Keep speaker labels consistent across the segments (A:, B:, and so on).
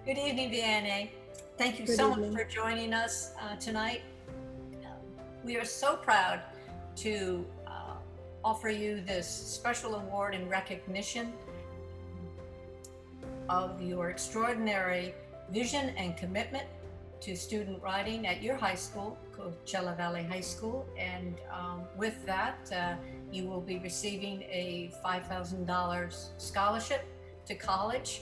A: Good evening, Vianney. Thank you
B: Good
A: so much
B: evening.
A: for joining us tonight. We are so proud to offer you this special award in recognition of your extraordinary vision and commitment to student writing at your high school, Coachella Valley High School. And with that, you will be receiving a $5,000 scholarship to college.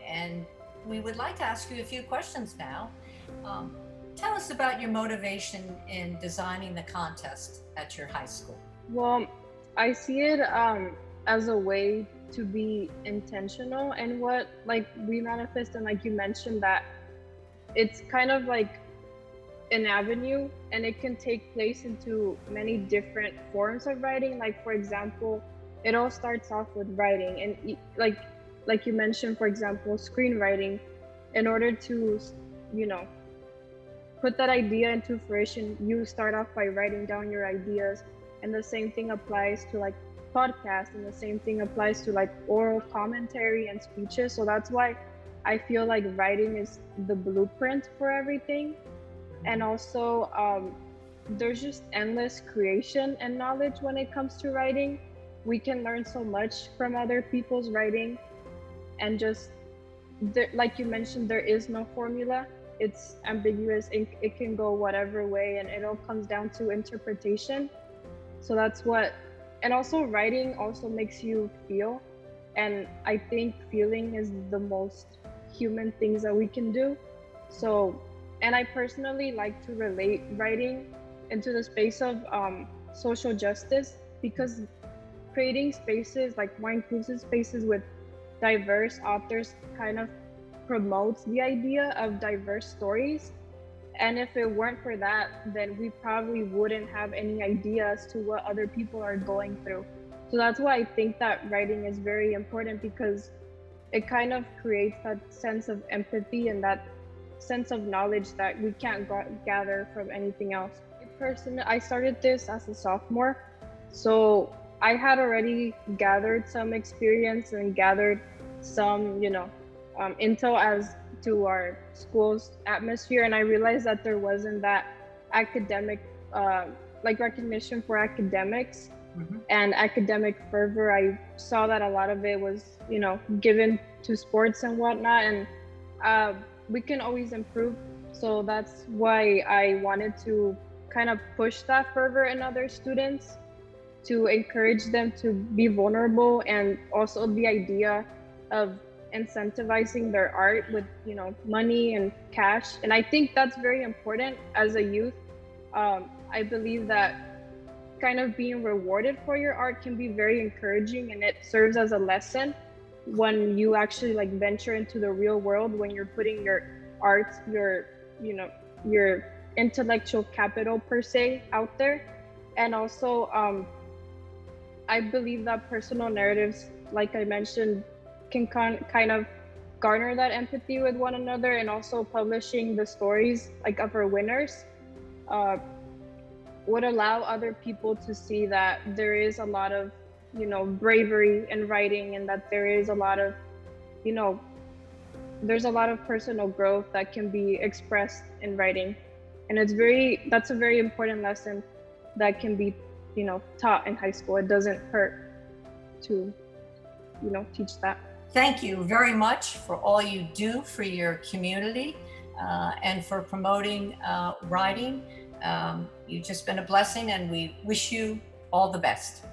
A: And we would like to ask you a few questions now. Um, Tell us about your motivation in designing the contest at your high school.
B: Well, I see it as a way to be intentional and what like we manifest and like you mentioned that it's kind of like an avenue and it can take place into many different forms of writing. Like for example, it all starts off with writing and like you mentioned, for example, screenwriting. In order to, you know, put that idea into fruition, you start off by writing down your ideas. And the same thing applies to like podcasts, and the same thing applies to like oral commentary and speeches. So that's why I feel like writing is the blueprint for everything. And also, there's just endless creation and knowledge when it comes to writing. We can learn so much from other people's writing, and just there, like you mentioned, there is no formula. It's ambiguous. It can go whatever way, and it all comes down to interpretation. So that's what, and also writing also makes you feel. And I think feeling is the most human things that we can do. So, and I personally like to relate writing into the space of social justice, because creating spaces like more inclusive spaces with diverse authors kind of promotes the idea of diverse stories. And if it weren't for that, then we probably wouldn't have any idea as to what other people are going through. So that's why I think that writing is very important, because it kind of creates that sense of empathy and that sense of knowledge that we can't gather from anything else. Personally, I started this as a sophomore, so I had already gathered some experience and gathered some, intel as to our school's atmosphere, and I realized that there wasn't that academic, uh, like recognition for academics
A: Mhm.
B: and academic fervor. I saw that a lot of it was, given to sports and whatnot, and uh, we can always improve. So that's why I wanted to kind of push that fervor in other students, to encourage them to be vulnerable, and also the idea of incentivizing their art with, money and cash. And I think that's very important as a youth. I believe that kind of being rewarded for your art can be very encouraging, and it serves as a lesson when you actually like venture into the real world, when you're putting your art, you know your intellectual capital per se out there. And also, I believe that personal narratives, like I mentioned, can kind of garner that empathy with one another. And also publishing the stories like of our winners uh, would allow other people to see that there is a lot of, bravery in writing, and that there is a lot of, you know there's a lot of personal growth that can be expressed in writing. And that's a very important lesson that can be, taught in high school. It doesn't hurt to, teach that.
A: Thank you very much for all you do for your community and for promoting writing. You've just been a blessing, and we wish you all the best.